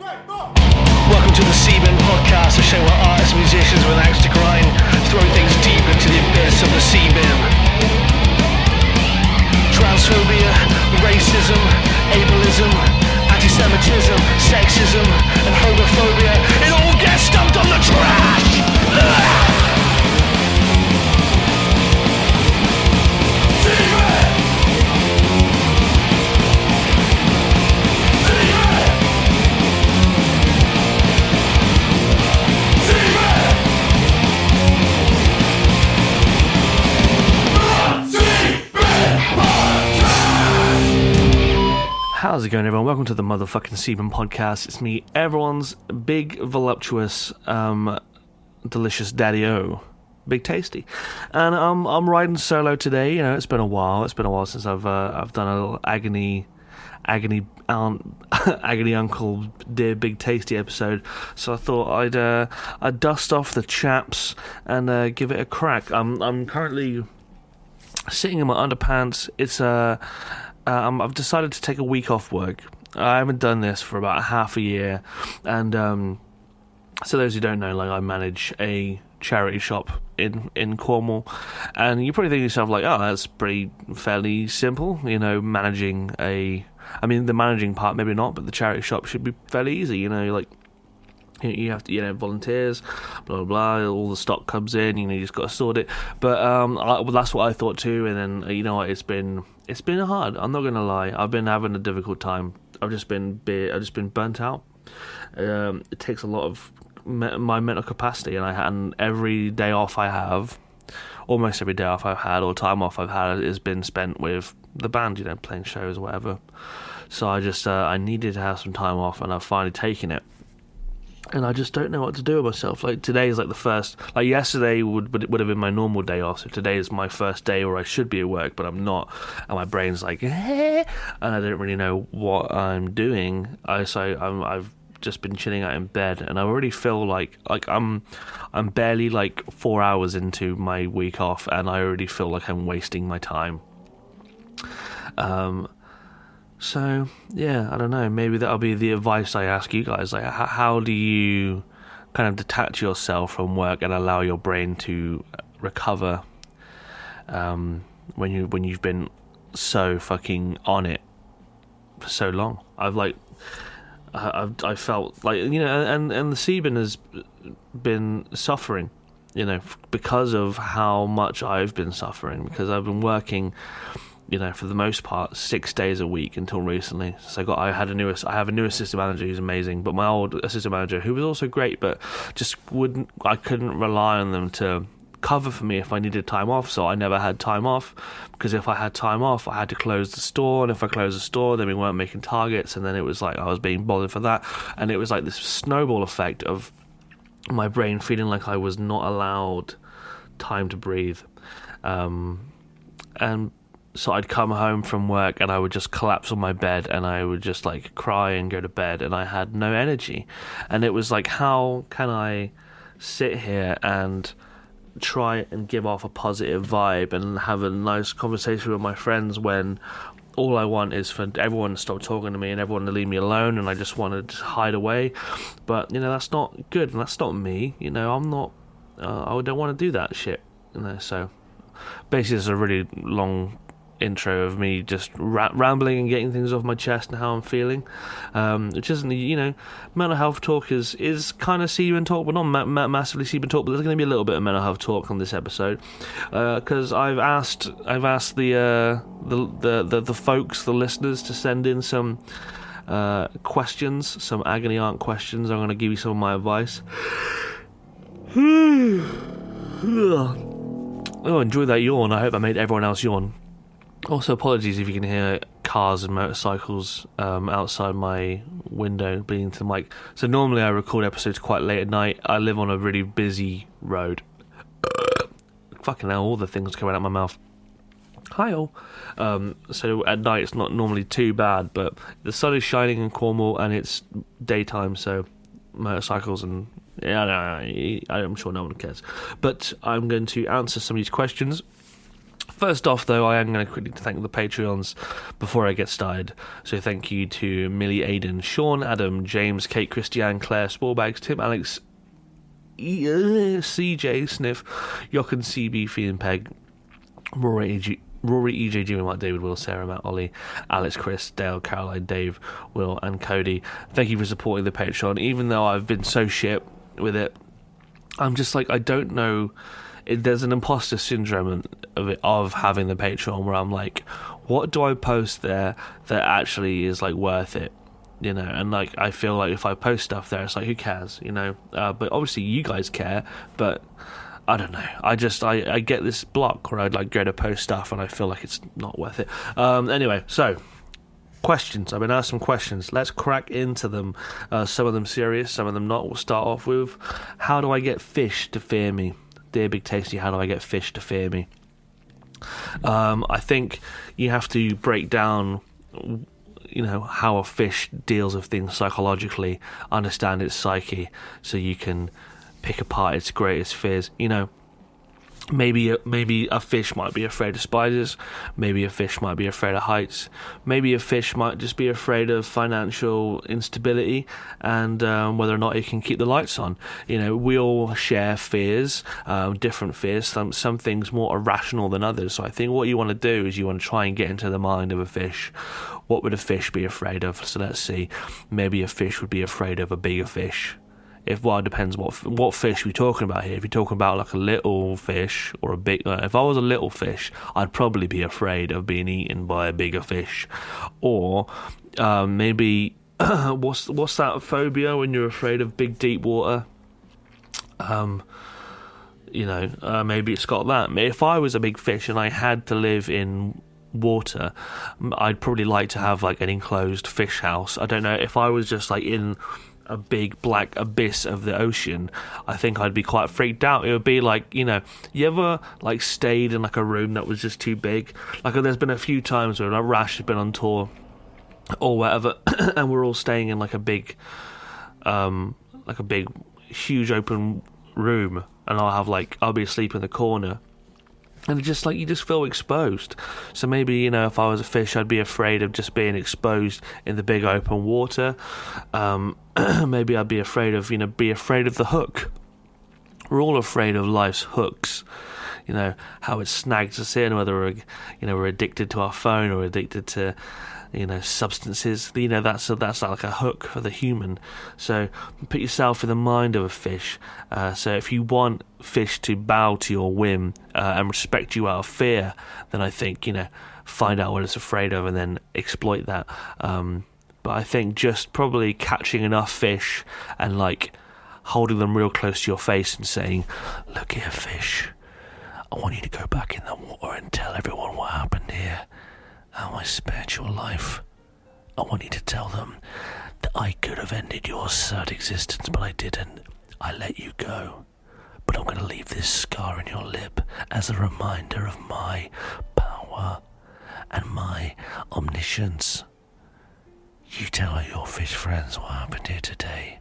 Welcome to the Seabin Podcast, a show where artists and musicians with an axe to grind throw things deep into the abyss of the Seabin. Transphobia, racism, ableism, anti-Semitism, sexism, and homophobia, it all gets dumped on the trash! How's it going, everyone? Welcome to the motherfucking Seabin Podcast. It's me, everyone's big, voluptuous, delicious daddy-o. Big tasty. And I'm riding solo today. You know, it's been a while. It's been a while since I've done a little agony uncle, dear big tasty episode. So I thought I'd dust off the chaps and give it a crack. I'm currently sitting in my underpants. It's I've decided to take a week off work. I haven't done this for about half a year, and so those who don't know, like, I manage a charity shop in Cornwall, and you probably think to yourself, like, oh, that's fairly simple, you know, managing the managing part maybe not, but the charity shop should be fairly easy, you know, like, you have to, you know, volunteers, blah, blah, blah, all the stock comes in, you know, you just got to sort it, but well, that's what I thought too, and then, you know what, it's been hard, I'm not going to lie, I've been having a difficult time, I've just been burnt out. It takes a lot of my mental capacity, and every day off I have, almost every day off I've had, or time off I've had, has been spent with the band, you know, playing shows or whatever, so I needed to have some time off, and I've finally taken it. And I just don't know what to do with myself. Like, today is like the first, like, yesterday would have been my normal day off, so today is my first day where I should be at work, but I'm not, and my brain's like, and I don't really know what I'm doing. I've just been chilling out in bed, and I already feel like I'm barely like 4 hours into my week off, and I already feel like I'm wasting my time. So, yeah, I don't know, maybe that'll be the advice I ask you guys, like, how do you kind of detach yourself from work and allow your brain to recover when you've been so fucking on it for so long? I felt like, you know, and the Seabin has been suffering, you know, because of how much I've been suffering, because I've been working, you know, for the most part, 6 days a week until recently. So I have a new assistant manager who's amazing, but my old assistant manager, who was also great, but I couldn't rely on them to cover for me if I needed time off, so I never had time off, because if I had time off, I had to close the store, and if I closed the store, then we weren't making targets, and then it was like I was being bothered for that, and it was like this snowball effect of my brain feeling like I was not allowed time to breathe. And so I'd come home from work and I would just collapse on my bed and I would just like cry and go to bed, and I had no energy. And it was like, how can I sit here and try and give off a positive vibe and have a nice conversation with my friends when all I want is for everyone to stop talking to me and everyone to leave me alone, and I just want to hide away. But, you know, that's not good, and that's not me. You know, I'm not, I don't want to do that shit, you know. So basically it's a really long intro of me just rambling and getting things off my chest and how I'm feeling, which isn't, you know, mental health talk is kind of Seabin talk, but not massively Seabin talk, but there's going to be a little bit of mental health talk on this episode, because I've asked the folks, the listeners, to send in some questions, some agony aunt questions. I'm going to give you some of my advice. Oh, enjoy that yawn. I hope I made everyone else yawn. Also, apologies if you can hear cars and motorcycles outside my window bleeding to the mic. So normally I record episodes quite late at night. I live on a really busy road. Fucking hell, all the things coming out of my mouth. Hi all. So at night it's not normally too bad, but the sun is shining in Cornwall and it's daytime, so motorcycles and... yeah, I'm sure no one cares. But I'm going to answer some of these questions. First off, though, I am going to quickly thank the Patreons before I get started. So thank you to Millie, Aiden, Sean, Adam, James, Kate, Christiane, Claire, Sporbags, Tim, Alex, CJ, Sniff, Jochen, CB, Fee and Peg, Rory, EJ, Jimmy, Mike, David, Will, Sarah, Matt, Ollie, Alex, Chris, Dale, Caroline, Dave, Will, and Cody. Thank you for supporting the Patreon. Even though I've been so shit with it, I'm just like, I don't know. There's an imposter syndrome of having the Patreon where I'm like, what do I post there that actually is like worth it? You know, and like I feel like if I post stuff there, it's like, who cares? You know, but obviously you guys care, but I don't know. I get this block where I'd like go to post stuff and I feel like it's not worth it. Anyway, so questions. I've been asked some questions. Let's crack into them. Some of them serious, some of them not. We'll start off with, how do I get fish to fear me? Dear Big Tasty, how do I get fish to fear me? I think you have to break down, you know, how a fish deals with things psychologically, understand its psyche, so you can pick apart its greatest fears. You know, maybe a fish might be afraid of spiders, maybe a fish might be afraid of heights, maybe a fish might just be afraid of financial instability and whether or not it can keep the lights on. You know, we all share fears, different fears, some things more irrational than others. So I think what you want to do is you want to try and get into the mind of a fish. What would a fish be afraid of? So let's see, maybe a fish would be afraid of a bigger fish. It depends what fish we're talking about here. If you're talking about like a little fish or a big, if I was a little fish, I'd probably be afraid of being eaten by a bigger fish. Or maybe what's that phobia when you're afraid of big deep water? You know, maybe it's got that. If I was a big fish and I had to live in water, I'd probably like to have like an enclosed fish house. I don't know, if I was just like in a big black abyss of the ocean, I think I'd be quite freaked out. It would be like, you know, you ever like stayed in like a room that was just too big? Like there's been a few times where like Rash has been on tour or whatever and we're all staying in like a big huge open room, and I'll be asleep in the corner. And it's just like, you just feel exposed. So maybe, you know, if I was a fish, I'd be afraid of just being exposed in the big open water. Maybe I'd be afraid of the hook. We're all afraid of life's hooks. You know, how it snags us in, whether we're addicted to our phone or addicted to, you know, substances. You know, that's like a hook for the human. So put yourself in the mind of a fish. So if you want fish to bow to your whim and respect you out of fear, then I think, you know, find out what it's afraid of and then exploit that. But I think just probably catching enough fish and like holding them real close to your face and saying, "Look here, fish, I want you to go back in the water and tell everyone what happened here, how I spared your life. I want you to tell them that I could have ended your sad existence, but I didn't. I let you go. But I'm going to leave this scar in your lip as a reminder of my power and my omniscience. You tell all your fish friends what happened here today,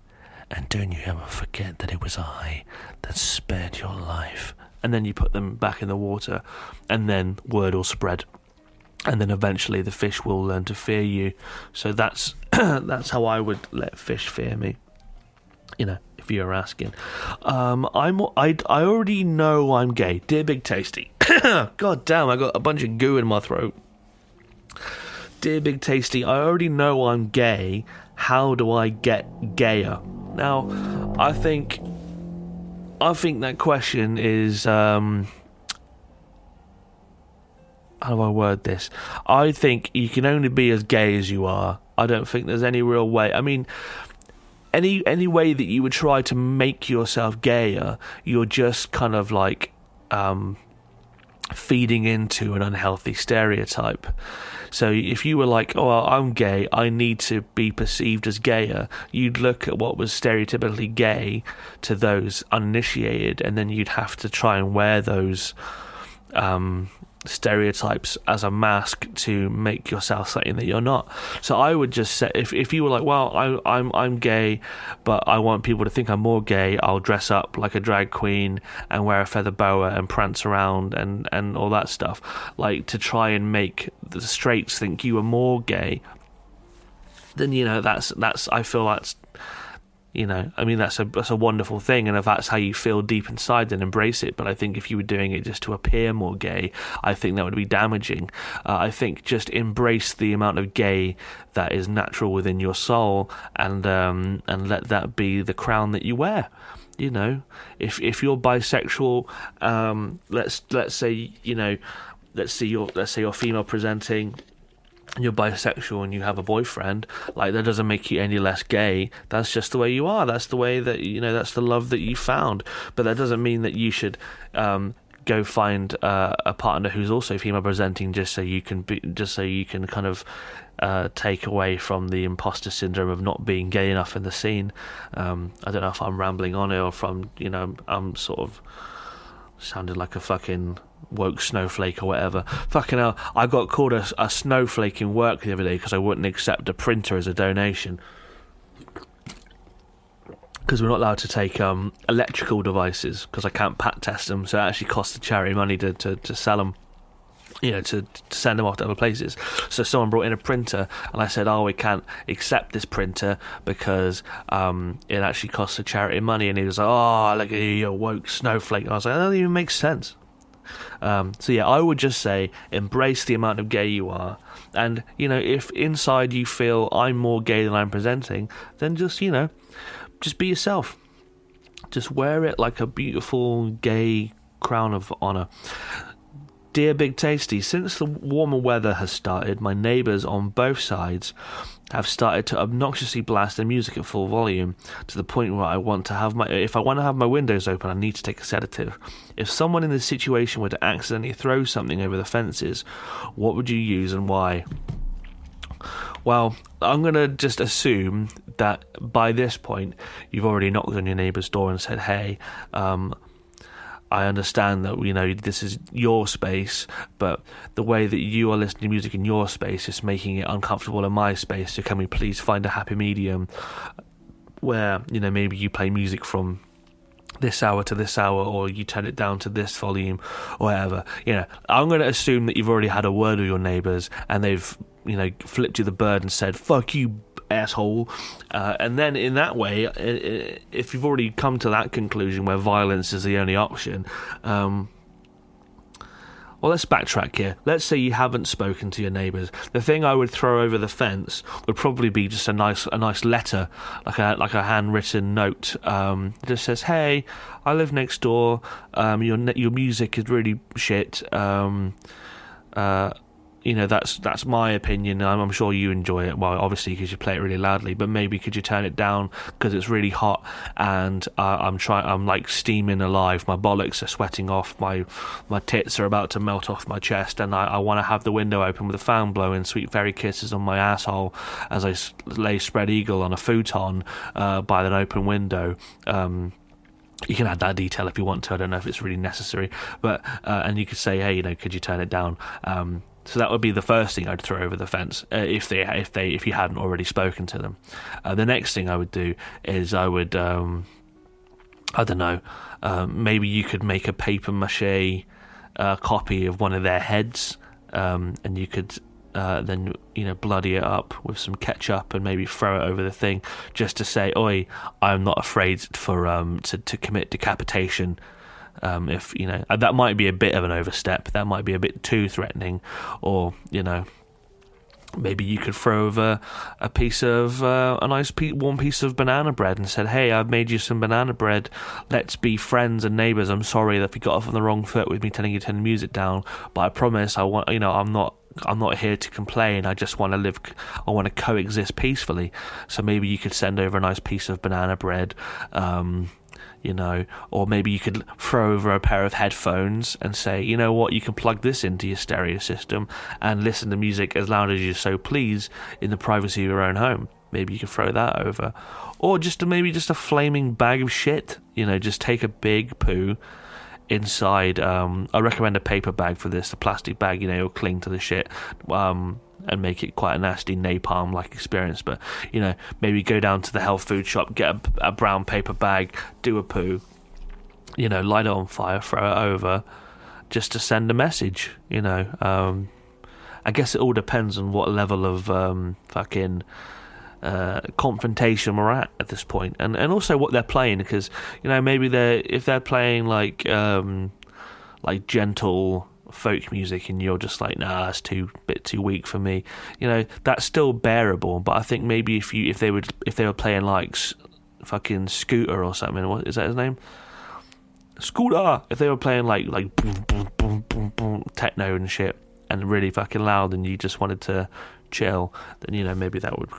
and don't you ever forget that it was I that spared your life." And then you put them back in the water, and then word will spread. And then eventually the fish will learn to fear you. So that's how I would let fish fear me. You know, if you're asking. I already know I'm gay. Dear Big Tasty. God damn, I got a bunch of goo in my throat. Dear Big Tasty, I already know I'm gay. How do I get gayer? Now, I think that question is, how do I word this? I think you can only be as gay as you are. I don't think there's any real way. I mean, any way that you would try to make yourself gayer, you're just kind of like feeding into an unhealthy stereotype. So if you were like, "Oh, well, I'm gay, I need to be perceived as gayer," you'd look at what was stereotypically gay to those uninitiated, and then you'd have to try and wear those stereotypes as a mask to make yourself something that you're not. So I would just say, if you were like, well, I'm gay, but I want people to think I'm more gay, I'll dress up like a drag queen and wear a feather boa and prance around and all that stuff, like to try and make the straights think you are more gay. Then that's I feel that's I mean, that's a wonderful thing, and if that's how you feel deep inside, then embrace it. But I think if you were doing it just to appear more gay, I think that would be damaging. I think just embrace the amount of gay that is natural within your soul, and let that be the crown that you wear. If you're bisexual, let's say you're female presenting, you're bisexual and you have a boyfriend, like, that doesn't make you any less gay. That's just the way you are. That's the way that that's the love that you found. But that doesn't mean that you should go find a partner who's also female presenting just so you can kind of take away from the imposter syndrome of not being gay enough in the scene. I don't know if I'm rambling on it, or from I'm sort of sounded like a fucking woke snowflake or whatever. Fucking hell, I got called a snowflake in work the other day because I wouldn't accept a printer as a donation, because we're not allowed to take electrical devices because I can't pat test them, so it actually costs the charity money to sell them, to send them off to other places. So someone brought in a printer, and I said, we can't accept this printer because it actually costs the charity money. And he was like, look at you woke snowflake. And I was like, that doesn't even make sense. So yeah, I would just say embrace the amount of gay you are, and if inside you feel I'm more gay than I'm presenting, then just be yourself. Just wear it like a beautiful gay crown of honour. Dear Big Tasty, since the warmer weather has started, my neighbours on both sides have started to obnoxiously blast their music at full volume, to the point where if I want to have my windows open, I need to take a sedative. If someone in this situation were to accidentally throw something over the fences, what would you use and why? Well, I'm going to just assume that by this point you've already knocked on your neighbour's door and said, hey, I understand that this is your space, but the way that you are listening to music in your space is making it uncomfortable in my space. So can we please find a happy medium where maybe you play music from this hour to this hour, or you turn it down to this volume, or whatever. I'm going to assume that you've already had a word with your neighbours and they've flipped you the bird and said, "Fuck you, asshole," and then in that way, if you've already come to that conclusion where violence is the only option, well, let's backtrack here. Let's say you haven't spoken to your neighbours. The thing I would throw over the fence would probably be just a nice letter, like a handwritten note. It just says, "Hey, I live next door. Your music is really shit. That's my opinion. I'm sure you enjoy it. Well, obviously, because you play it really loudly. But maybe could you turn it down because it's really hot, and I'm like steaming alive. My bollocks are sweating off. My tits are about to melt off my chest, and I want to have the window open with a fan blowing sweet fairy kisses on my asshole as I lay spread eagle on a futon by an open window." You can add that detail if you want to. I don't know if it's really necessary, but and you could say, "Hey, could you turn it down?" So that would be the first thing I'd throw over the fence if you hadn't already spoken to them. The next thing I would do is I would maybe you could make a paper mache copy of one of their heads, and you could then bloody it up with some ketchup and maybe throw it over the thing, just to say, "Oi, I'm not afraid to commit decapitation." If that might be a bit of an overstep, that might be a bit too threatening, or maybe you could throw over a piece of a nice warm piece of banana bread and said, "Hey, I've made you some banana bread. Let's be friends and neighbours. I'm sorry that we got off on the wrong foot with me telling you to turn the music down, but I promise I'm not here to complain. I just want to live. I want to coexist peacefully." So maybe you could send over a nice piece of banana bread. Or maybe you could throw over a pair of headphones and say, "You know what, you can plug this into your stereo system and listen to music as loud as you so please in the privacy of your own home." Maybe you could throw that over. Or maybe just a flaming bag of shit. Just take a big poo inside. I recommend a paper bag for this. The plastic bag, it'll cling to the shit. And make it quite a nasty napalm-like experience. But, maybe go down to the health food shop, get a brown paper bag, do a poo, light it on fire, throw it over, just to send a message, I guess it all depends on what level of confrontation we're at this point, and also what they're playing, because, maybe if they're playing like gentle folk music and you're just like, nah, that's bit too weak for me, that's still bearable. But I think maybe if they were playing like fucking Scooter or something, what is that his name, Scooter, if they were playing like boom boom boom boom boom techno and shit and really fucking loud and you just wanted to chill, then maybe that would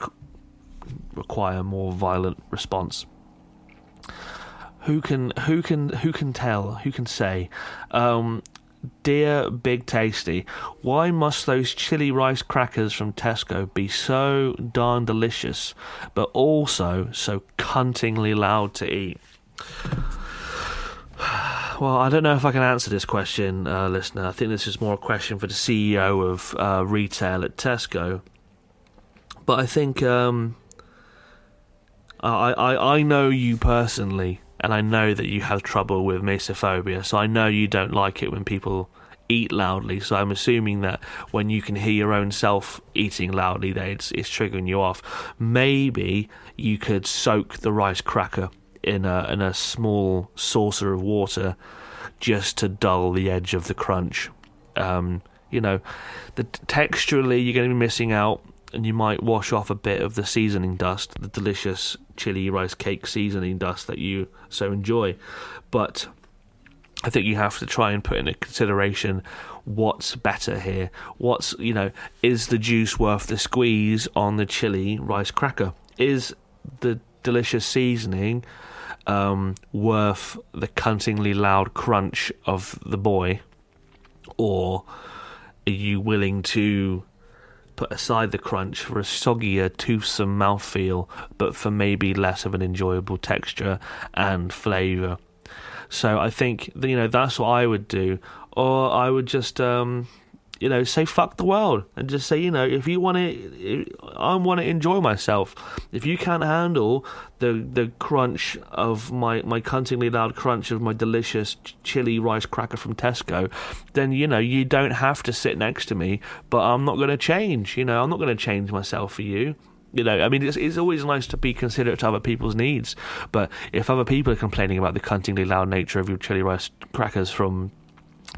require a more violent response. Who can tell, who can say? Dear Big Tasty, why must those chili rice crackers from Tesco be so darn delicious, but also so cuntingly loud to eat? Well, I don't know if I can answer this question, listener. I think this is more a question for the CEO of retail at Tesco. But I think I know you personally, and I know that you have trouble with mesophobia, so I know you don't like it when people eat loudly, so I'm assuming that when you can hear your own self eating loudly, that it's triggering you off. Maybe you could soak the rice cracker in a small saucer of water just to dull the edge of the crunch. Texturally you're going to be missing out, and you might wash off a bit of the seasoning dust, the delicious chili rice cake seasoning dust that you so enjoy. But I think you have to try and put into consideration what's better here. Is the juice worth the squeeze on the chili rice cracker? Is the delicious seasoning worth the cuntingly loud crunch of the boy? Or are you willing to put aside the crunch for a soggier, toothsome mouthfeel, but for maybe less of an enjoyable texture and flavour? So I think, that's what I would do. Or I would just, say fuck the world and just say, if you want to, I want to enjoy myself. If you can't handle the crunch of my cuntingly loud crunch of my delicious chili rice cracker from Tesco, then, you don't have to sit next to me, but I'm not going to change. I'm not going to change myself for you. It's always nice to be considerate to other people's needs, but if other people are complaining about the cuntingly loud nature of your chili rice crackers from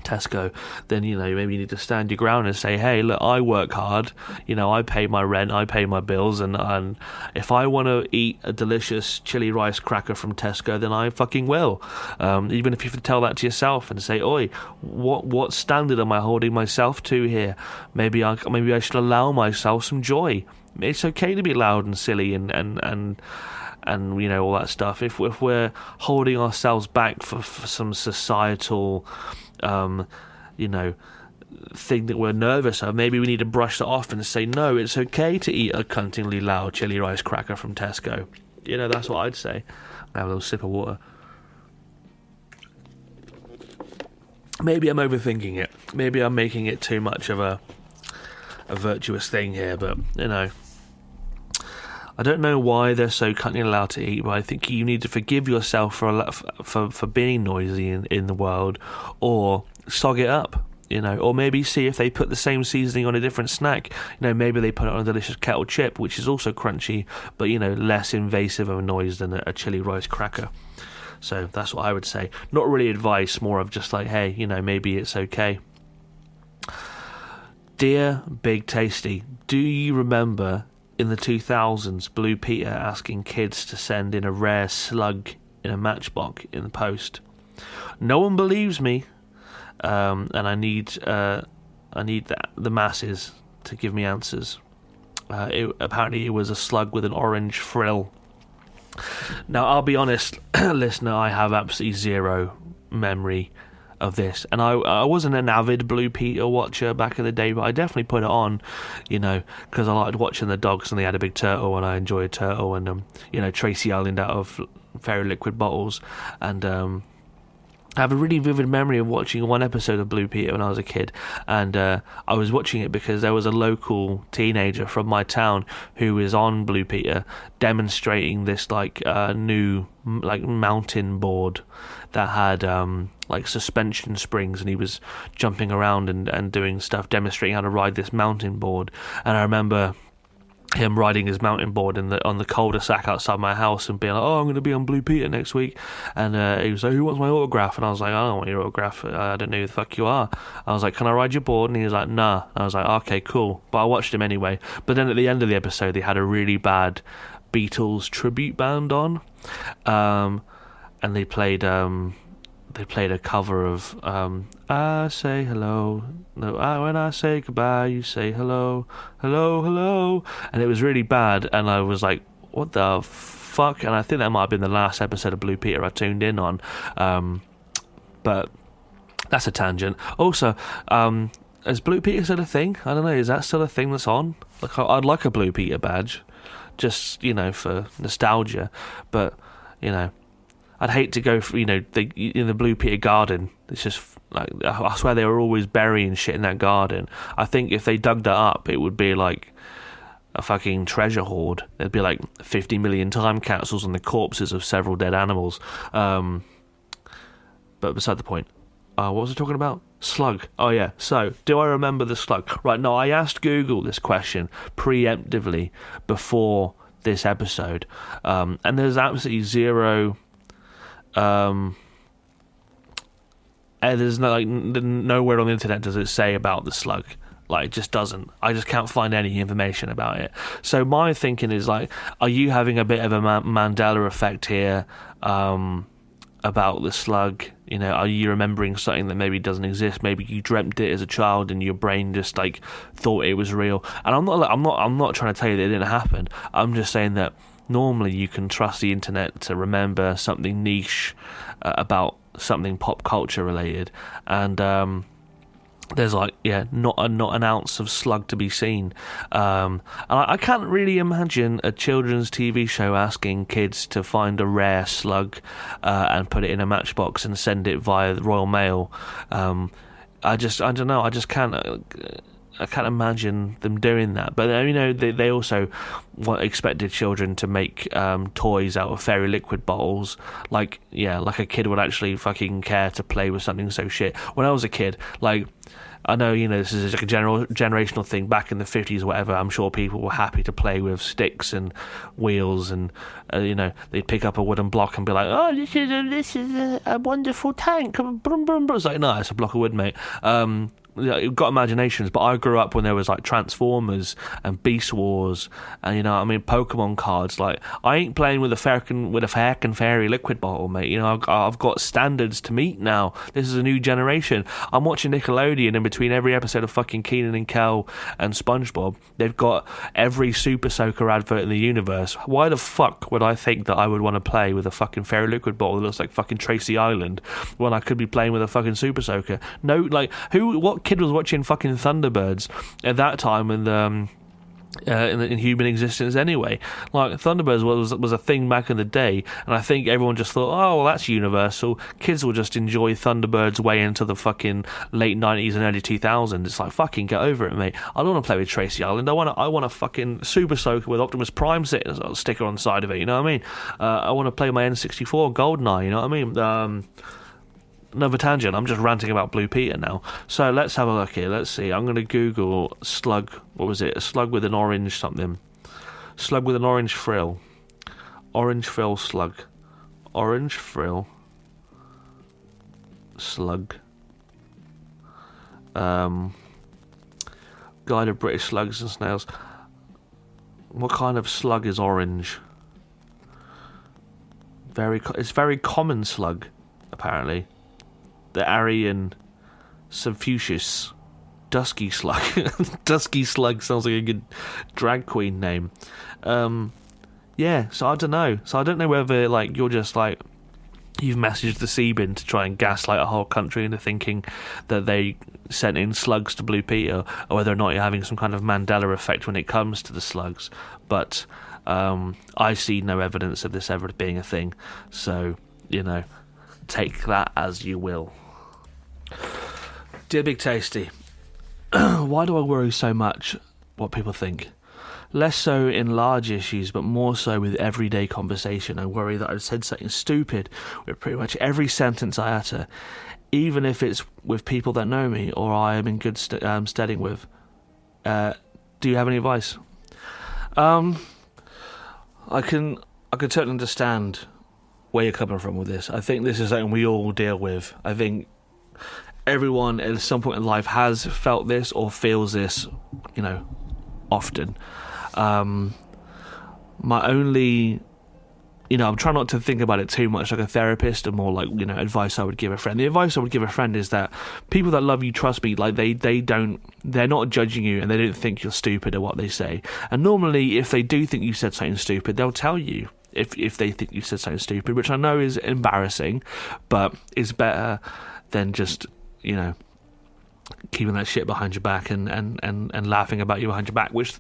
Tesco, then maybe you need to stand your ground and say, hey, look, I work hard, I pay my rent, I pay my bills, and if I want to eat a delicious chili rice cracker from Tesco, then I fucking will. Even if you have to tell that to yourself and say, oi, what standard am I holding myself to here? Maybe I should allow myself some joy. It's okay to be loud and silly and all that stuff. If we're holding ourselves back for some societal thing that we're nervous of, maybe we need to brush that off and say, no, it's okay to eat a cuntingly loud chili rice cracker from Tesco. That's what I'd say. I have a little sip of water. Maybe I'm overthinking it. Maybe I'm making it too much of a virtuous thing here, but I don't know why they're so cuntingly allowed to eat, but I think you need to forgive yourself for being noisy in the world, or sog it up, or maybe see if they put the same seasoning on a different snack. Maybe they put it on a delicious kettle chip, which is also crunchy, but less invasive of a noise than a chili rice cracker. So that's what I would say. Not really advice, more of just like, hey, maybe it's okay. Dear Big Tasty, do you remember in the 2000s Blue Peter asking kids to send in a rare slug in a matchbox in the post? No one believes me, and I need the masses to give me answers. Apparently it was a slug with an orange frill. Now, I'll be honest, listener, I have absolutely zero memory of this, and I wasn't an avid Blue Peter watcher back in the day, but I definitely put it on, because I liked watching the dogs, and they had a big turtle, and I enjoyed turtle, and Tracy Island out of Fairy Liquid bottles, and I have a really vivid memory of watching one episode of Blue Peter when I was a kid, and I was watching it because there was a local teenager from my town who was on Blue Peter demonstrating this like new like mountain board that had like suspension springs, and he was jumping around and doing stuff, demonstrating how to ride this mountain board. And I remember him riding his mountain board on the cul-de-sac outside my house and being like, "Oh, I'm going to be on Blue Peter next week." And he was like, "Who wants my autograph?" And I was like, "I don't want your autograph. I don't know who the fuck you are." I was like, "Can I ride your board?" And he was like, "Nah." And I was like, "Okay, cool." But I watched him anyway. But then at the end of the episode, they had a really bad Beatles tribute band on, and they played a cover of "I Say Hello." No, when I say goodbye, you say hello, hello, hello. And it was really bad, and I was like, what the fuck? And I think that might have been the last episode of Blue Peter I tuned in on. But that's a tangent. Also, is Blue Peter still a thing? I don't know, is that still a thing that's on? Like, I'd like a Blue Peter badge, just, for nostalgia. But, I'd hate to go for, in the Blue Peter garden. It's just like, I swear they were always burying shit in that garden. I think if they dug that up, it would be like a fucking treasure hoard. There'd be like 50 million time capsules and the corpses of several dead animals. But beside the point. What was I talking about? Slug. Oh yeah. So, do I remember the slug? Right. No, I asked Google this question preemptively before this episode, and there's absolutely zero. There's nowhere on the internet does it say about the slug. Like, it just doesn't. I just can't find any information about it. So my thinking is like, are you having a bit of a Mandela effect here about the slug? Are you remembering something that maybe doesn't exist? Maybe you dreamt it as a child and your brain just like thought it was real. And I'm not trying to tell you that it didn't happen. I'm just saying that normally you can trust the internet to remember something niche about something pop culture related, and there's not an ounce of slug to be seen, and I can't really imagine a children's TV show asking kids to find a rare slug and put it in a matchbox and send it via the Royal Mail. I don't know. I can't imagine them doing that. But they also expected children to make toys out of fairy liquid bottles. Like a kid would actually fucking care to play with something so shit. When I was a kid, like, I know, this is like a generational thing. Back in the 50s or whatever, I'm sure people were happy to play with sticks and wheels, and they'd pick up a wooden block and be like, "Oh, this is a wonderful tank." Brum, brum, brum. It's like, no, it's a block of wood, mate. You've got imaginations, but I grew up when there was like Transformers and Beast Wars and Pokemon cards. Like, I ain't playing with a fucking fairy liquid bottle, mate. I've got standards to meet now. This is a new generation. I'm watching Nickelodeon, in between every episode of fucking Kenan and Kel and SpongeBob, they've got every Super Soaker advert in the universe. Why the fuck would I think that I would want to play with a fucking fairy liquid bottle that looks like fucking Tracy Island when I could be playing with a fucking Super Soaker? No, like, what kid was watching fucking Thunderbirds at that time in human existence anyway? Like, Thunderbirds was a thing back in the day, and I think everyone just thought, oh, well, that's universal. Kids will just enjoy Thunderbirds way into the fucking late 90s and early 2000s. It's like, fucking get over it, mate. I don't want to play with Tracy Island. I want a fucking Super Soaker with Optimus Prime sticker on the side of it, you know what I mean? I want to play my N64 GoldenEye, you know what I mean? Another tangent. I'm just ranting about Blue Peter now. So let's have a look here. Let's see. I'm going to Google slug. What was it? A slug with an orange something. Slug with an orange frill. Orange frill slug. Orange frill slug. Guide of British slugs and snails. What kind of slug is orange? It's very common slug, apparently. The Aryan Subfucius Dusky Slug. Dusky Slug sounds like a good drag queen name. So I don't know. So I don't know whether, like, you're just like, you've messaged the Seabin to try and gaslight a whole country into thinking that they sent in slugs to Blue Peter, or whether or not you're having some kind of Mandela effect when it comes to the slugs. But I see no evidence of this ever being a thing. So, take that as you will. Dear Big Tasty, why do I worry so much what people think? Less so in large issues, but more so with everyday conversation. I worry that I've said something stupid with pretty much every sentence I utter, even if it's with people that know me or I am in good steading with. Do you have any advice? I can totally understand where you're coming from with this. I think this is something we all deal with. I think everyone at some point in life has felt this or feels this, often. My only, I'm trying not to think about it too much like a therapist, and more like, advice I would give a friend. The advice I would give a friend is that people that love you, trust me, like they're not judging you, and they don't think you're stupid at what they say. And normally, if they do think you said something stupid, they'll tell you if they think you said something stupid, which I know is embarrassing, but it's better than just, keeping that shit behind your back and laughing about you behind your back, which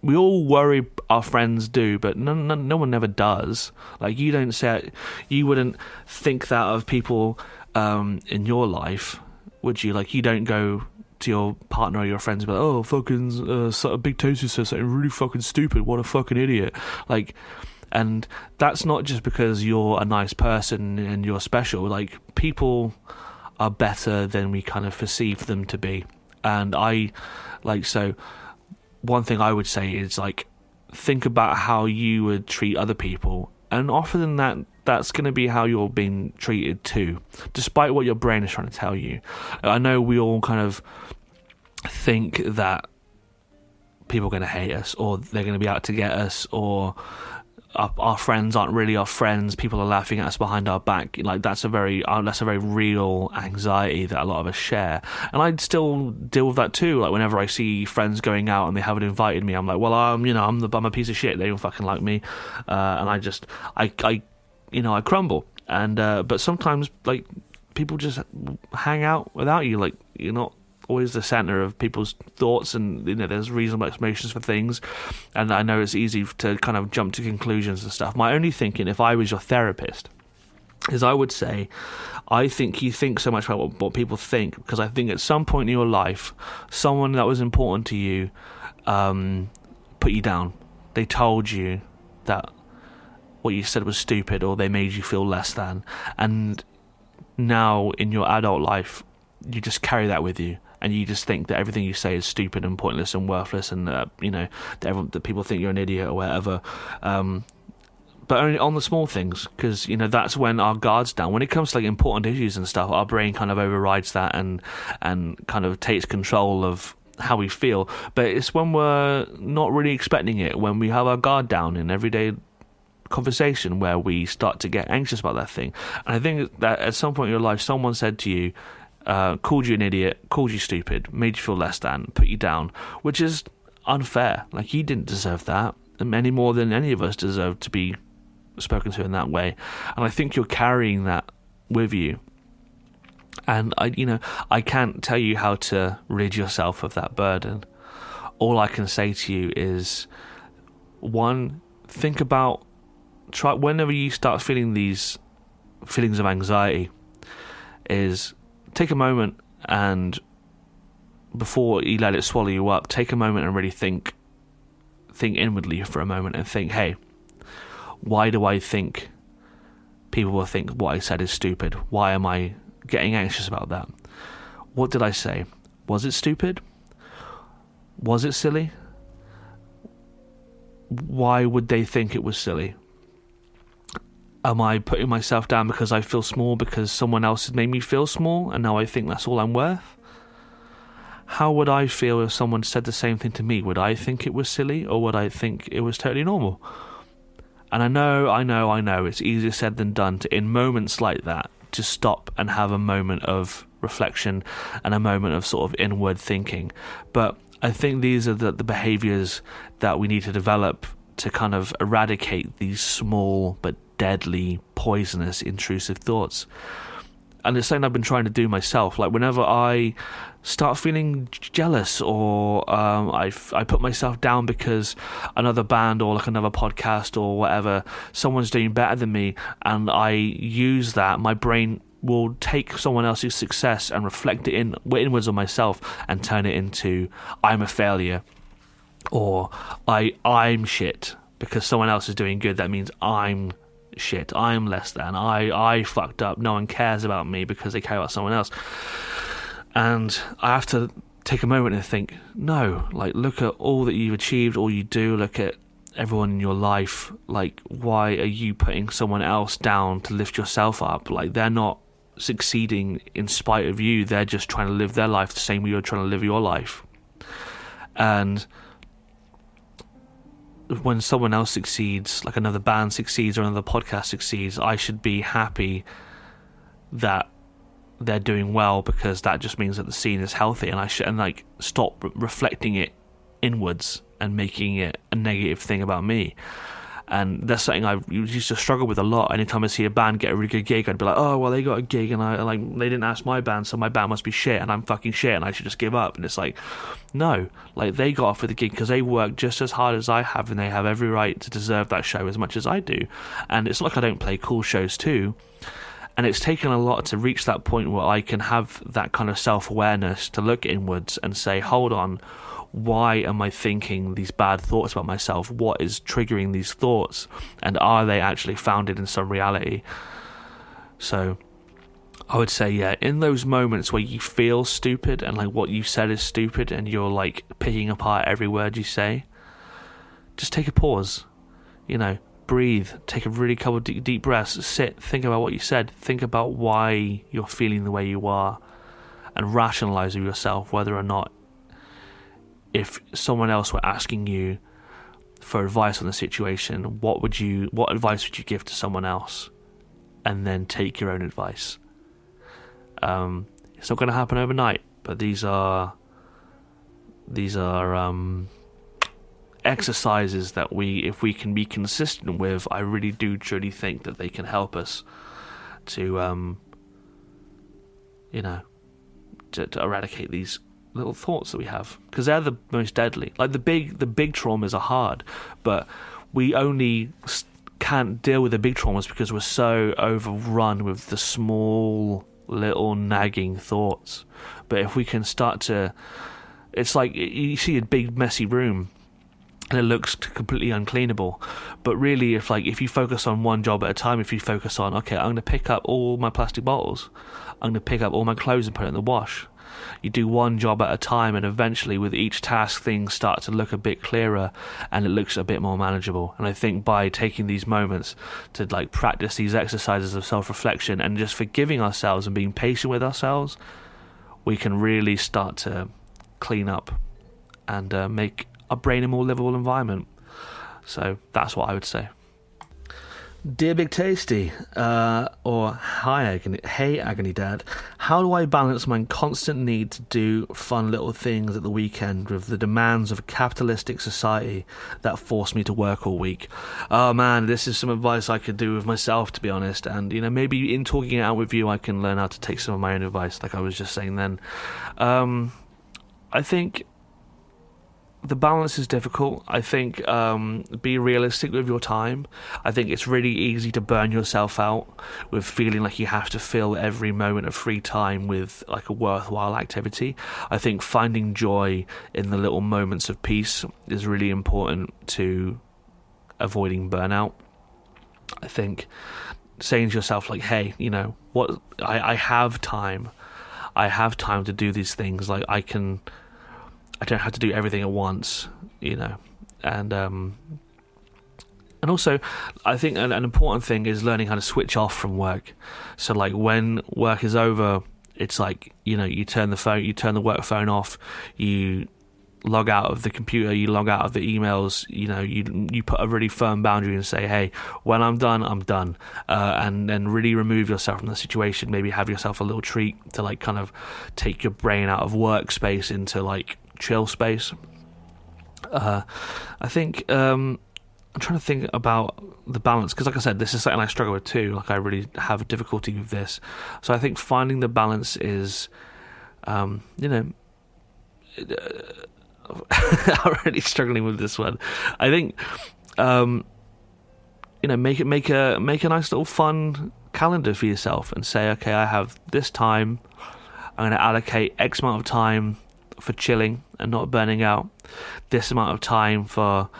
we all worry our friends do, but no one ever does. Like, you wouldn't think that of people in your life, would you? Like, you don't go to your partner or your friends and be like, oh, fucking Big Toasty says something really fucking stupid, what a fucking idiot. Like, and that's not just because you're a nice person and you're special. Like, people are better than we kind of perceive them to be. And one thing I would say is, like, think about how you would treat other people, and often that's going to be how you're being treated too, despite what your brain is trying to tell you. I know we all kind of think that people are going to hate us, or they're going to be out to get us, or our friends aren't really our friends, people are laughing at us behind our back. Like, that's a very real anxiety that a lot of us share, and I still deal with that too. Like, whenever I see friends going out and they haven't invited me, I'm like, well, I'm a piece of shit, they don't fucking like me, and I crumble. And but sometimes, like, people just hang out without you. Like, you're not always the center of people's thoughts, and there's reasonable explanations for things, and I know it's easy to kind of jump to conclusions and stuff. My only thinking, if I was your therapist, is I would say, I think you think so much about what people think, because I think at some point in your life, someone that was important to you put you down. They told you that what you said was stupid, or they made you feel less than, and now in your adult life you just carry that with you, and you just think that everything you say is stupid and pointless and worthless, and that people think you're an idiot or whatever. But only on the small things, because that's when our guard's down. When it comes to, like, important issues and stuff, our brain kind of overrides that and kind of takes control of how we feel. But it's when we're not really expecting it, when we have our guard down in everyday conversation, where we start to get anxious about that thing. And I think that at some point in your life, someone said to you, called you an idiot, called you stupid, made you feel less than, put you down, which is unfair. Like, you didn't deserve that any more than any of us deserve to be spoken to in that way. And I think you're carrying that with you. And I can't tell you how to rid yourself of that burden. All I can say to you is, one, think about, whenever you start feeling these feelings of anxiety, is take a moment, and before you let it swallow you up, take a moment and really think inwardly for a moment, and think, hey, why do I think people will think what I said is stupid? Why am I getting anxious about that? What did I say? Was it stupid? Was it silly? Why would they think it was silly? Am I putting myself down because I feel small because someone else has made me feel small, and now I think that's all I'm worth? How would I feel if someone said the same thing to me? Would I think it was silly, or would I think it was totally normal? And I know, it's easier said than done to, in moments like that, to stop and have a moment of reflection and a moment of sort of inward thinking. But I think these are the behaviours that we need to develop to kind of eradicate these small but deadly, poisonous, intrusive thoughts. and it's something I've been trying to do myself. Like whenever I start feeling jealous, or I put myself down because another band or like another podcast or whatever, someone's doing better than me, and I use that, my brain will take someone else's success and reflect it inwards on myself and turn it into I'm a failure, or I'm shit because someone else is doing good. That means I'm shit, I'm less than, I fucked up, no one cares about me because they care about someone else. And I have to take a moment and think, no, like, look at all that you've achieved, all you do, look at everyone in your life. Like, why are you putting someone else down to lift yourself up? Like, they're not succeeding in spite of you, they're just trying to live their life the same way you're trying to live your life. And when someone else succeeds, like another band succeeds or another podcast succeeds, I should be happy that they're doing well, because that just means that the scene is healthy, and I should stop reflecting it inwards and making it a negative thing about me. And that's something I used to struggle with a lot. Anytime I see a band get a really good gig, I'd be like, oh, well, they got a gig and they didn't ask my band, so my band must be shit and I'm fucking shit and I should just give up. And it's like, no, like, they got off with the gig because they worked just as hard as I have, and they have every right to deserve that show as much as I do. And it's not like I don't play cool shows too. And it's taken a lot to reach that point where I can have that kind of self-awareness to look inwards and say, hold on, why am I thinking these bad thoughts about myself? What is triggering these thoughts? And are they actually founded in some reality? So I would say, yeah, in those moments where you feel stupid and like what you said is stupid and you're like picking apart every word you say, just take a pause, breathe, take a really couple of deep breaths, sit, think about what you said, think about why you're feeling the way you are, and rationalize with yourself whether or not, if someone else were asking you for advice on the situation, what advice would you give to someone else? And then take your own advice. It's not going to happen overnight, but these are exercises that if we can be consistent with, I really do truly think that they can help us to eradicate these little thoughts that we have, because they're the most deadly. Like the big traumas are hard, but we only can't deal with the big traumas because we're so overrun with the small little nagging thoughts. But if we can start to, it's like you see a big messy room and it looks completely uncleanable, but really if you focus on one job at a time, if you focus on, okay, I'm going to pick up all my plastic bottles, I'm going to pick up all my clothes and put it in the wash. You do one job at a time, and eventually with each task things start to look a bit clearer and it looks a bit more manageable. And I think by taking these moments to practice these exercises of self-reflection and just forgiving ourselves and being patient with ourselves, we can really start to clean up and make our brain a more livable environment. So that's what I would say. Dear Big Tasty, or hey Agony Dad, how do I balance my constant need to do fun little things at the weekend with the demands of a capitalistic society that force me to work all week? Oh man, this is some advice I could do with myself, to be honest, and maybe in talking it out with you I can learn how to take some of my own advice, like I was just saying then. I think the balance is difficult. I think be realistic with your time. I think it's really easy to burn yourself out with feeling like you have to fill every moment of free time with a worthwhile activity. I think finding joy in the little moments of peace is really important to avoiding burnout. I think saying to yourself hey, what, I have time. I have time to do these things. I don't have to do everything at once, and also I think an important thing is learning how to switch off from work. So when work is over, it's you turn the work phone off, you log out of the computer, you log out of the emails, you put a really firm boundary and say, hey, when I'm done, I'm done, and then really remove yourself from the situation. Maybe have yourself a little treat to kind of take your brain out of workspace into chill space. I think I'm trying to think about the balance, because like I said, this is something I struggle with too. Like I really have a difficulty with this. So I think finding the balance is, I'm really struggling with this one. I think, make a nice little fun calendar for yourself and say, okay, I have this time. I'm going to allocate X amount of time for chilling and not burning out. This amount of time for,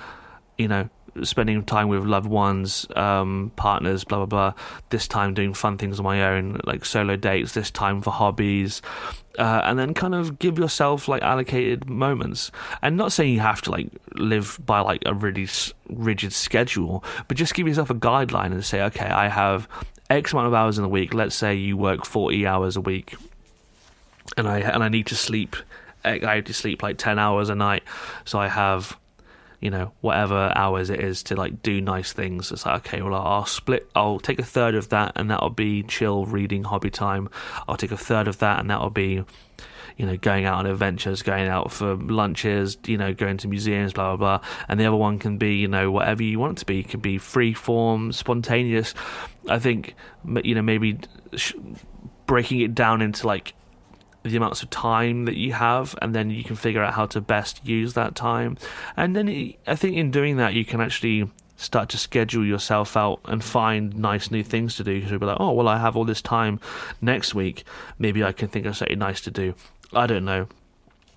spending time with loved ones, partners, blah, blah, blah. This time doing fun things on my own, like solo dates. This time for hobbies. And then kind of give yourself like allocated moments. And not saying you have to like live by like a really rigid schedule, but just give yourself a guideline and say, okay, I have X amount of hours in a week. Let's say you work 40 hours a week. And I need to sleep. I have to sleep like 10 hours a night. So I have, whatever hours it is to like do nice things. It's like, okay, well, I'll take a third of that and that'll be chill, reading, hobby time. I'll take a third of that and that'll be, going out on adventures, going out for lunches, going to museums, blah, blah, blah. And the other one can be, whatever you want it to be. It can be free form, spontaneous. I think, maybe breaking it down into like the amounts of time that you have, and then you can figure out how to best use that time. And then I think in doing that, you can actually start to schedule yourself out and find nice new things to do. Because you'll be like, oh, well, I have all this time next week. Maybe I can think of something nice to do. I don't know.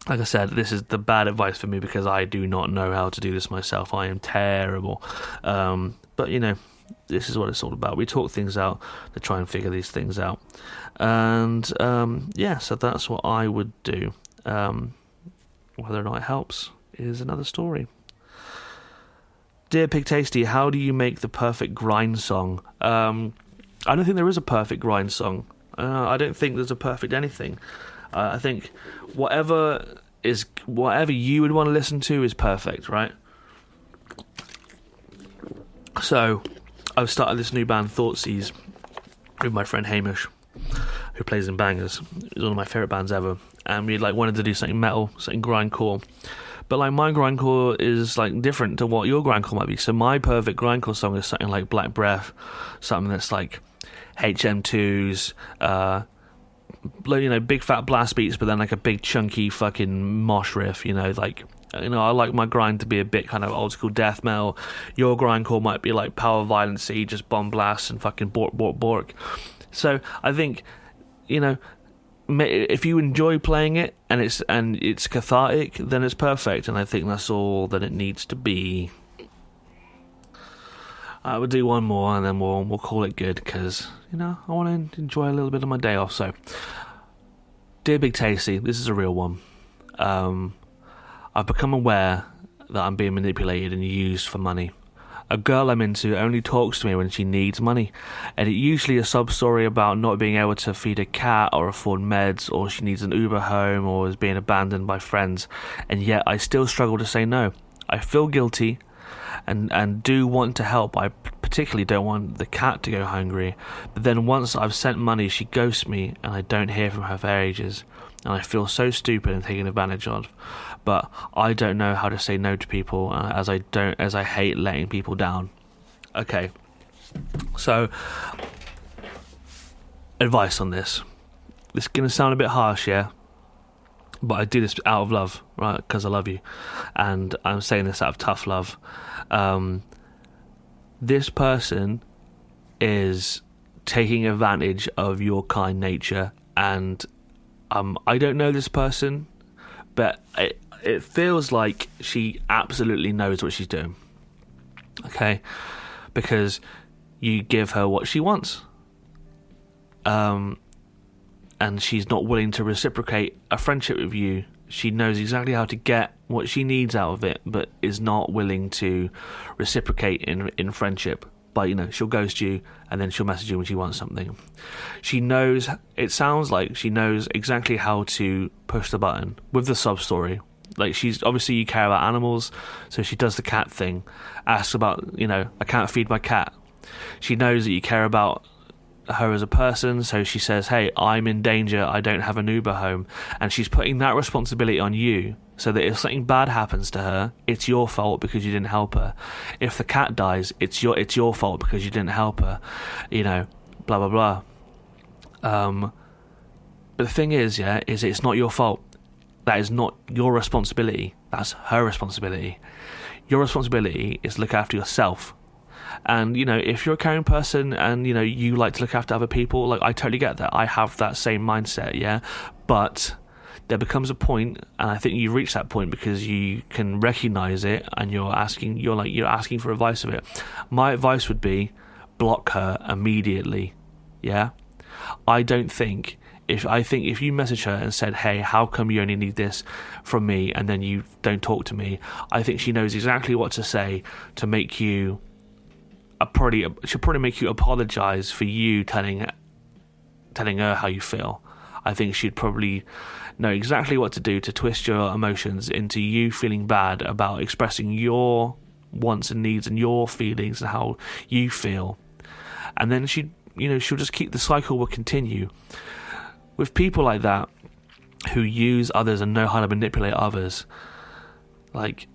Like I said, this is the bad advice for me because I do not know how to do this myself. I am terrible. But, this is what it's all about. We talk things out to try and figure these things out. And, so that's what I would do. Whether or not it helps is another story. Dear Pig Tasty, how do you make the perfect grind song? I don't think there is a perfect grind song. I don't think there's a perfect anything. I think whatever you would want to listen to is perfect, right? So I've started this new band, Thoughtseize, with my friend Hamish, who plays in Bangers. It's one of my favourite bands ever. And we wanted to do something metal, something grindcore. But my grindcore is different to what your grindcore might be. So my perfect grindcore song is something like Black Breath, something that's like HM2s, big fat blast beats, but then a big chunky fucking mosh riff. I like my grind to be a bit kind of old school death metal. Your grindcore might be like power violence-y, just bomb blasts and fucking bork bork bork. So I think, if you enjoy playing it and it's cathartic, then it's perfect. And I think that's all that it needs to be. I would do one more and then we'll call it good because I want to enjoy a little bit of my day off. So, dear Big Tasty, this is a real one. I've become aware that I'm being manipulated and used for money. A girl I'm into only talks to me when she needs money, and it's usually a sub-story about not being able to feed a cat or afford meds, or she needs an Uber home or is being abandoned by friends, and yet I still struggle to say no. I feel guilty and do want to help. I particularly don't want the cat to go hungry, but then once I've sent money, she ghosts me and I don't hear from her for ages, and I feel so stupid and taken advantage of. But I don't know how to say no to people, as I hate letting people down. Okay, so advice on this. This is gonna sound a bit harsh, yeah, but I do this out of love, right? Because I love you, and I'm saying this out of tough love. This person is taking advantage of your kind nature, and I don't know this person, but it feels like she absolutely knows what she's doing. Okay? Because you give her what she wants. And she's not willing to reciprocate a friendship with you. She knows exactly how to get what she needs out of it, but is not willing to reciprocate in friendship. But, she'll ghost you and then she'll message you when she wants something. It sounds like she knows exactly how to push the button with the sub-story. She's obviously, you care about animals, so she does the cat thing. Asks about, I can't feed my cat. She knows that you care about her as a person. So she says, hey, I'm in danger, I don't have an Uber home, and she's putting that responsibility on you, so that if something bad happens to her, it's your fault because you didn't help her. If the cat dies, it's your fault because you didn't help her, blah blah blah. But the thing is, is it's not your fault. That is not your responsibility. That's her responsibility. Your responsibility is to look after yourself. And, if you're a caring person and, you like to look after other people, like, I totally get that. I have that same mindset, yeah? But there becomes a point, and I think you reach that point because you can recognise it and you're asking for advice of it. My advice would be block her immediately, yeah? I think if you message her and said, hey, how come you only need this from me, and then you don't talk to me, I think she knows exactly what to say to make you she'll probably make you apologise for you telling her how you feel. I think she'd probably know exactly what to do to twist your emotions into you feeling bad about expressing your wants and needs and your feelings and how you feel. And then she'll just keep, the cycle will continue. With people like that who use others and know how to manipulate others, like,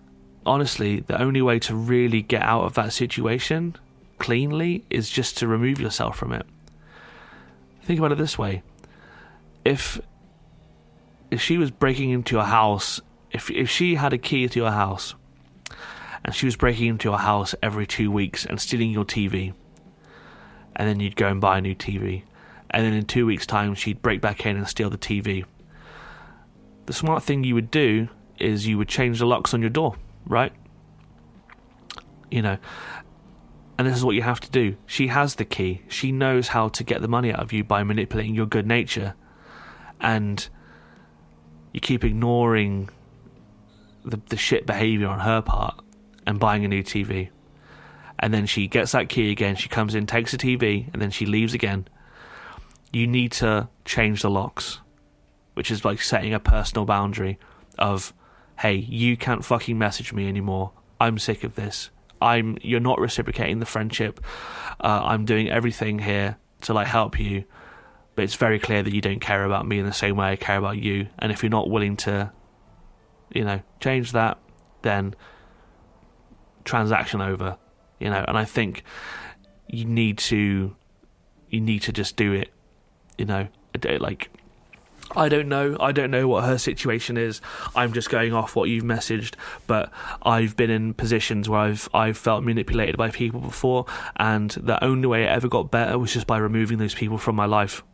honestly, the only way to really get out of that situation cleanly is just to remove yourself from it. Think about it this way. If she was breaking into your house, if she had a key to your house and she was breaking into your house every 2 weeks and stealing your TV, and then you'd go and buy a new TV, and then in 2 weeks' time she'd break back in and steal the TV, the smart thing you would do is you would change the locks on your door, right? And this is what you have to do. She has the key. She knows how to get the money out of you by manipulating your good nature. And you keep ignoring the shit behaviour on her part and buying a new TV. And then she gets that key again. She comes in, takes the TV, and then she leaves again. You need to change the locks, which is like setting a personal boundary of, hey, you can't fucking message me anymore. I'm sick of this. You're not reciprocating the friendship. I'm doing everything here to help you, but it's very clear that you don't care about me in the same way I care about you. And if you're not willing to, change that, then transaction over. And I think you need to just do it. I don't know what her situation is. I'm just going off what you've messaged, but I've been in positions where I've felt manipulated by people before, and the only way it ever got better was just by removing those people from my life,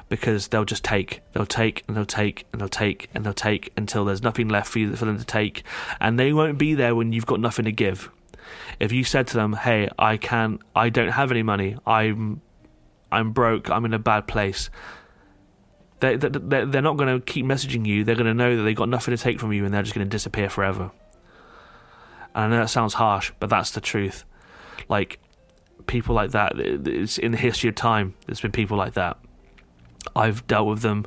because they'll take until there's nothing left for them to take, and they won't be there when you've got nothing to give. If you said to them, hey, I don't have any money, I'm broke, I'm in a bad place, they're not going to keep messaging you. They're going to know that they've got nothing to take from you, and they're just going to disappear forever. And I know that sounds harsh, but that's the truth. Like, people like that, it's in the history of time, there's been people like that. I've dealt with them,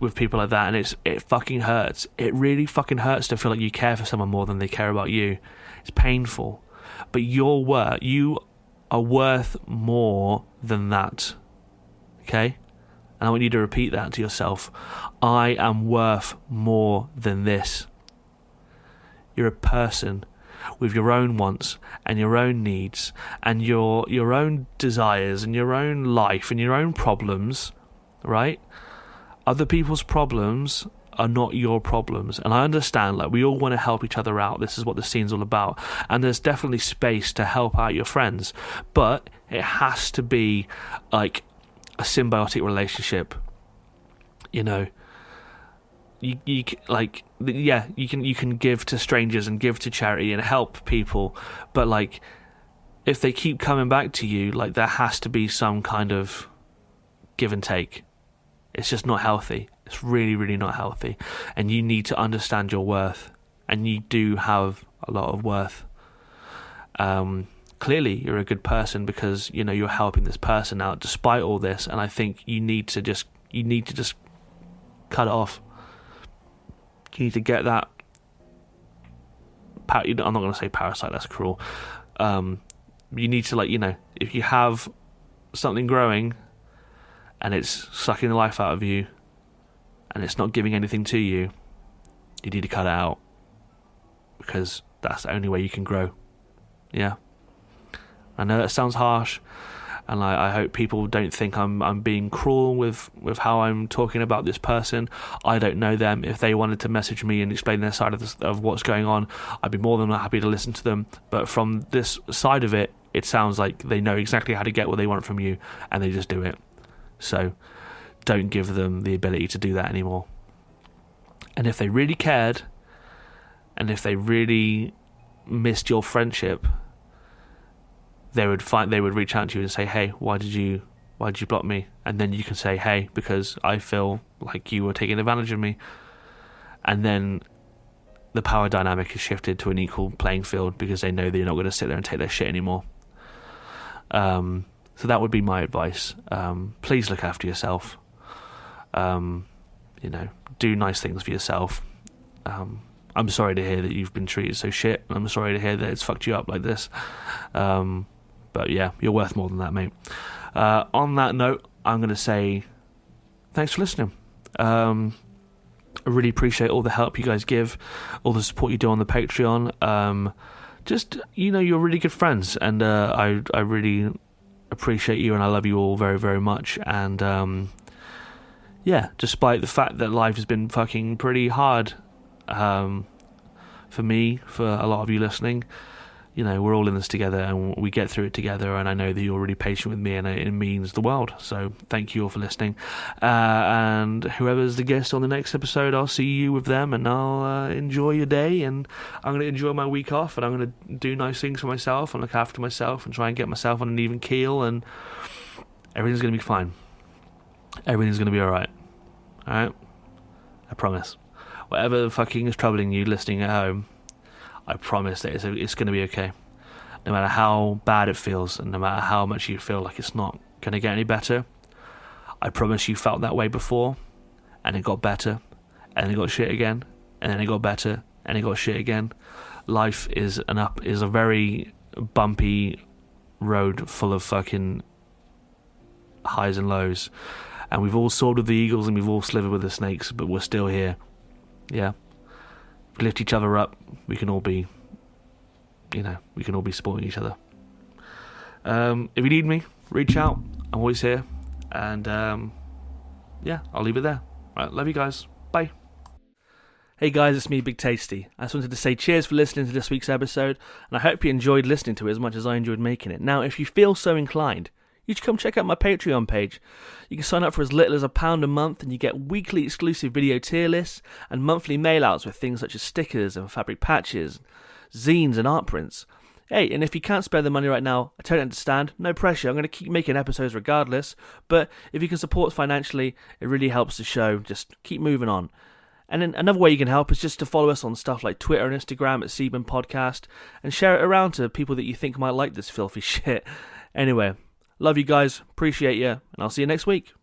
with people like that, and it fucking hurts. It really fucking hurts to feel like you care for someone more than they care about you. It's painful. But you are worth more than that. Okay? And I want you to repeat that to yourself. I am worth more than this. You're a person with your own wants and your own needs and your own desires and your own life and your own problems, right? Other people's problems are not your problems. And I understand, we all want to help each other out. This is what the scene's all about. And there's definitely space to help out your friends. But it has to be a symbiotic relationship. You can give to strangers and give to charity and help people, but if they keep coming back to you, there has to be some kind of give and take. It's just not healthy. It's really, really not healthy. And you need to understand your worth, and you do have a lot of worth. Clearly you're a good person because you're helping this person out despite all this, and I think you need to just cut it off. You need to get that I'm not going to say parasite, that's cruel. You need to if you have something growing and it's sucking the life out of you and it's not giving anything to you, you need to cut it out, because that's the only way you can grow. Yeah. I know that sounds harsh, and I hope people don't think I'm being cruel with how I'm talking about this person. I don't know them. If they wanted to message me and explain their side of what's going on, I'd be more than happy to listen to them. But from this side of it, it sounds like they know exactly how to get what they want from you, and they just do it. So don't give them the ability to do that anymore. And if they really cared, and if they really missed your friendship, they would reach out to you and say, hey, why did you block me? And then you can say, hey, because I feel like you were taking advantage of me. And then the power dynamic is shifted to an equal playing field, because they know that you're not going to sit there and take their shit anymore. So that would be my advice. Please look after yourself. Do nice things for yourself. I'm sorry to hear that you've been treated so shit, and I'm sorry to hear that it's fucked you up like this. But yeah, you're worth more than that, mate. On that note, I'm going to say thanks for listening. I really appreciate all the help you guys give, all the support you do on the Patreon. You're really good friends, and I really appreciate you, and I love you all very, very much. And despite the fact that life has been fucking pretty hard, for me, for a lot of you listening, we're all in this together, and we get through it together, and I know that you're really patient with me, and it means the world. So thank you all for listening. And whoever's the guest on the next episode, I'll see you with them, and I'll enjoy your day, and I'm going to enjoy my week off, and I'm going to do nice things for myself and look after myself and try and get myself on an even keel, and everything's going to be fine. Everything's going to be alright. Alright? I promise. Whatever fucking is troubling you listening at home, I promise that it's going to be okay. No matter how bad it feels, and no matter how much you feel like it's not going to get any better, I promise you felt that way before, and it got better, and it got shit again, and then it got better, and it got shit again. Life is a very bumpy road full of fucking highs and lows, and we've all soared with the eagles and we've all slithered with the snakes, but we're still here. Yeah. We lift each other up. We can all be supporting each other. If you need me, reach out. I'm always here. And I'll leave it there. Right, love you guys. Bye. Hey guys, it's me, Big Tasty. I just wanted to say cheers for listening to this week's episode, and I hope you enjoyed listening to it as much as I enjoyed making it. Now, if you feel so inclined, you should come check out my Patreon page. You can sign up for as little as £1 a month, and you get weekly exclusive video tier lists and monthly mail-outs with things such as stickers and fabric patches, zines and art prints. Hey, and if you can't spare the money right now, I totally understand. No pressure. I'm going to keep making episodes regardless. But if you can support financially, it really helps the show. Just keep moving on. And then another way you can help is just to follow us on stuff like Twitter and Instagram at Seaman Podcast, and share it around to people that you think might like this filthy shit. Anyway, love you guys, appreciate you, and I'll see you next week.